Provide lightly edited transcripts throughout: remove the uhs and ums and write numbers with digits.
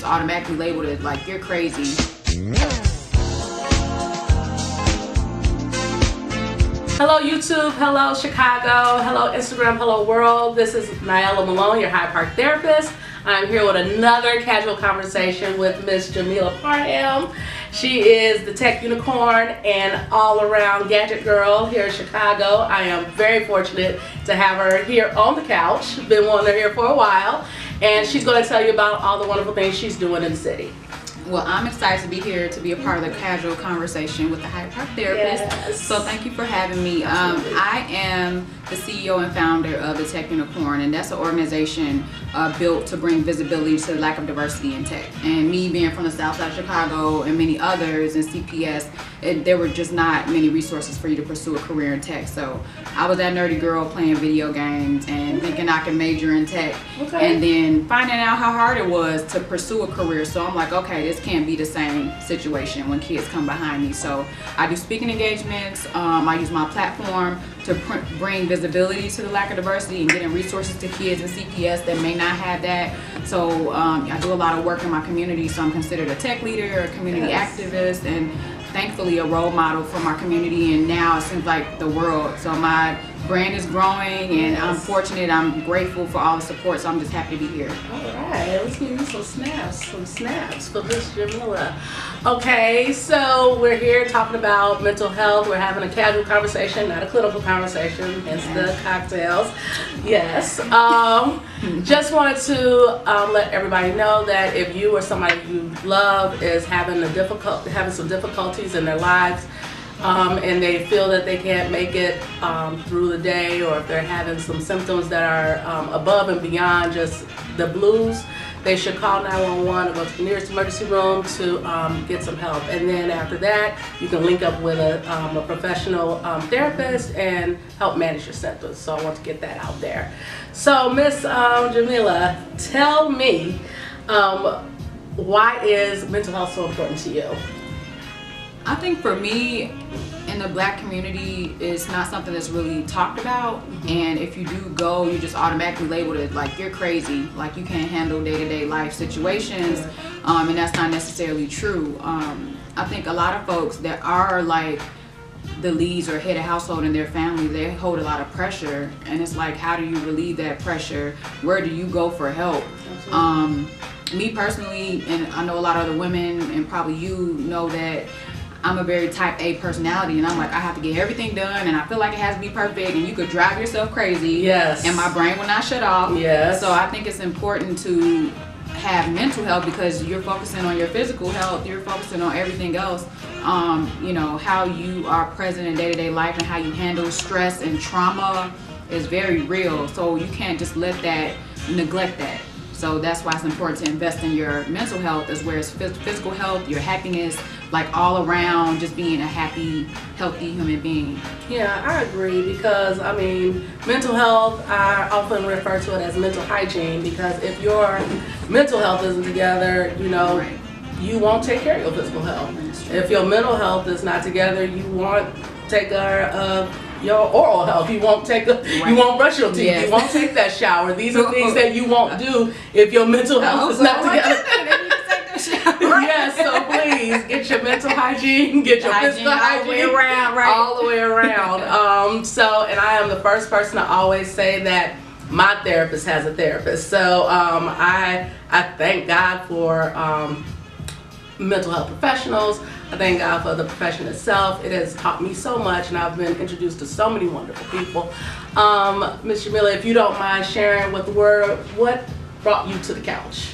automatically labeled as like you're crazy. Hello YouTube, hello Chicago, hello Instagram, hello world. This is Jamila Malone, your Hyde Park therapist. I'm here with another casual conversation with Miss Jamila Parham. She is the tech unicorn and all-around gadget girl here in Chicago. I am very fortunate to have her here on the couch. Been wanting her here for a while, and she's going to tell you about all the wonderful things she's doing in the city. Well, I'm excited to be here to be a part of the casual conversation with the Hyde Park therapist. Yes. So thank you for having me. I am the CEO and founder of the Tech Unicorn, and that's an organization built to bring visibility to the lack of diversity in tech. And me being from the South Side of Chicago and many others in CPS, there were just not many resources for you to pursue a career in tech. So I was that nerdy girl playing video games and thinking I could major in tech, and then finding out how hard it was to pursue a career. So I'm like, okay, this can't be the same situation when kids come behind me. So I do speaking engagements. I use my platform to bring visibility to the lack of diversity and getting resources to kids in CPS that may not have that. So I do a lot of work in my community, so I'm considered a tech leader, a community activist, and thankfully a role model for my community, and now it seems like the world. So my brand is growing, and I'm fortunate, I'm grateful for all the support, so I'm just happy to be here. All right, let's give you some snaps for Miss Jamila. Okay, so we're here talking about mental health. We're having a casual conversation, not a clinical conversation, hence the cocktails. Yes. Just wanted to let everybody know that if you or somebody you love is having some difficulties in their lives, and they feel that they can't make it through the day, or if they're having some symptoms that are above and beyond just the blues, they should call 911 or go to the nearest emergency room to get some help. And then after that, you can link up with a professional therapist and help manage your symptoms. So I want to get that out there. So Miss Jamila, tell me, why is mental health so important to you? I think for me, in the Black community, it's not something that's really talked about. And if you do go, you just automatically labeled it like you're crazy, like you can't handle day-to-day life situations, and that's not necessarily true. I think a lot of folks that are like the leads or head of household in their family, they hold a lot of pressure, and it's like, how do you relieve that pressure? Where do you go for help? Me personally, and I know a lot of other women, and probably you know that I'm a very type A personality, and I'm like, I have to get everything done, and I feel like it has to be perfect, and you could drive yourself crazy. Yes. And my brain will not shut off. Yes. So I think it's important to have mental health, because you're focusing on your physical health, you're focusing on everything else. You know, how you are present in day-to-day life and how you handle stress and trauma is very real. So you can't just neglect that. So that's why it's important to invest in your mental health as well as physical health, your happiness, like all around, just being a happy, healthy human being. Yeah, I agree, because I mean, mental health, I often refer to it as mental hygiene, because if your mental health isn't together, you know, you won't take care of your physical health. If your mental health is not together, you won't take care of your oral health. You won't you won't brush your teeth. Yes. You won't take that shower. These are things that you won't do if your mental health is not together. Yes, so please get your mental hygiene, get your physical hygiene all the way around, all the way around. And I am the first person to always say that my therapist has a therapist. So I thank God for mental health professionals. I thank God for the profession itself. It has taught me so much, and I've been introduced to so many wonderful people. Ms. Jamila, if you don't mind sharing with the world, what brought you to the couch?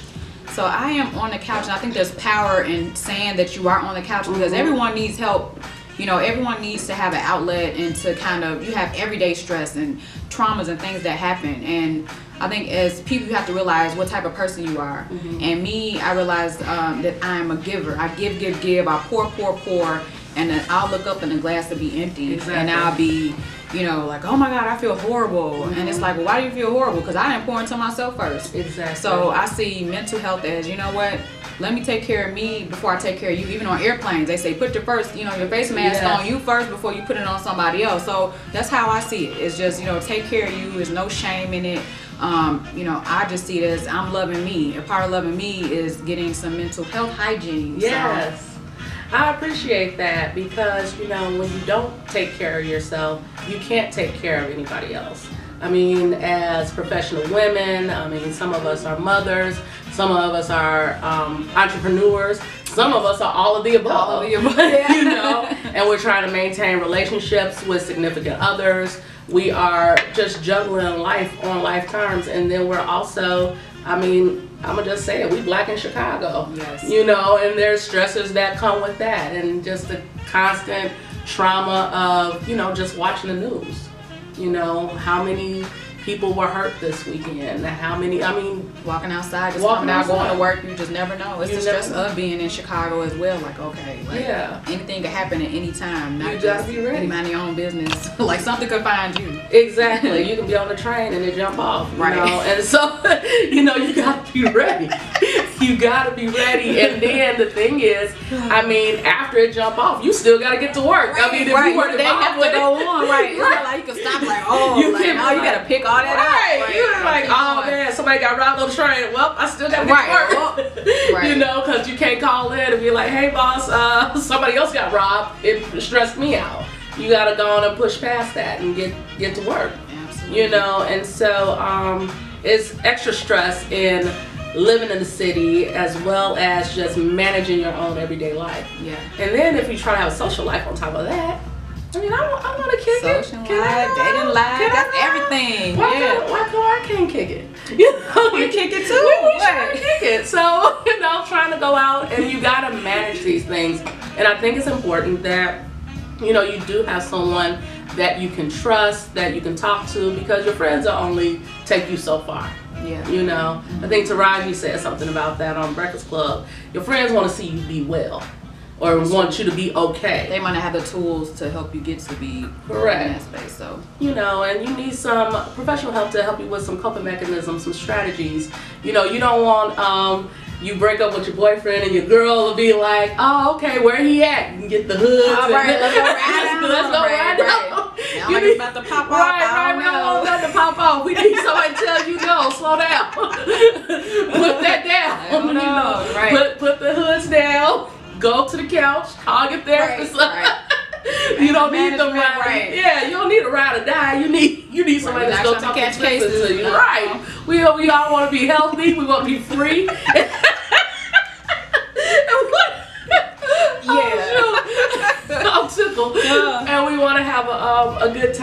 So I am on the couch, and I think there's power in saying that you are on the couch, because everyone needs help. You know, everyone needs to have an outlet, and to kind of, you have everyday stress and traumas and things that happen. And I think as people, you have to realize what type of person you are. And me, I realized that I'm a giver. I give. I pour. And then I'll look up and the glass will be empty. Exactly. And I'll be, you know, like, oh my God, I feel horrible. And it's like, well, why do you feel horrible? Because I didn't pour into myself first. Exactly. So I see mental health as, you know what, let me take care of me before I take care of you. Even on airplanes, they say put your face mask on you first before you put it on somebody else. So that's how I see it. It's just, you know, take care of you. There's no shame in it. you know, I just see it as I'm loving me. A part of loving me is getting some mental health hygiene. Yes. I appreciate that, because, you know, when you don't take care of yourself, you can't take care of anybody else. I mean, as professional women, I mean, some of us are mothers, some of us are entrepreneurs, some of us are all of the above. All of the above. You know, and we're trying to maintain relationships with significant others. We are just juggling life on life terms, and then we're also, I mean, I'm gonna just say it, we Black in Chicago. Yes. You know, and there's stresses that come with that, and just the constant trauma of, you know, just watching the news. You know, how many people were hurt this weekend, how many, I mean, walking outside, just walking coming out, outside. going to work, you just never know. It's You the stress never know. of being in Chicago as well. Like, okay, like, Yeah. anything could happen at any time. Not You just gotta be ready. mind your own business. Like, something could find you. Exactly. You can be on the train and it jump off, you Right. know? And so, you know, you gotta be ready. You gotta be ready. And then the thing is, I mean, after it jump off, you still gotta get to work. I mean, if you were to they have to go on, right? It's not like you can stop, like, oh, You like, can no, be you like- gotta pick all that Right. up. You're like, oh keep man, somebody got robbed on the train. Well, I still gotta get Right. to work. Right. You know, because you can't call in and be like, hey boss, somebody else got robbed. It stressed me out. You gotta go on and push past that and get to work. Absolutely. You know, and so it's extra stress in living in the city, as well as just managing your own everyday life. Yeah. And then if you try to have a social life on top of that, I mean, I want to kick it. Social Can I? life, dating life, Can that's I? everything. Why Yeah. I can't kick it? You know, You kick it too. We try Right. to kick it. So, you know, trying to go out, and you got to manage these things. And I think it's important that, you know, you do have someone that you can trust, that you can talk to, because your friends will only take you so far. Yeah. You know, I think Taraji said something about that on Breakfast Club. Your friends want to see you be well, or want you to be okay. They might not have the tools to help you get to be Correct. in that space. So You know, and you need some professional help to help you with some coping mechanisms, some strategies. You know, you don't want you break up with your boyfriend and your girl will be like, oh, okay, where he at? You can get the hoods. all right, let's go ride down. Let's go ride down. Now You like need- it's about to pop off. Right, I don't we don't know. want that to pop off. We need somebody to tell you, no, slow down. Put that down. I don't know, You right. Put the hoods down. Go to the couch. Call your therapist. Right. You don't need the Management, ride. right. Yeah, you don't need a ride or die. You need somebody Right, that's like gonna trying talk to catch cases cases, to you. you know? Right. We all want to be healthy. We want to be free. Yeah. I'm tickled. Yeah. And we want to have a good time.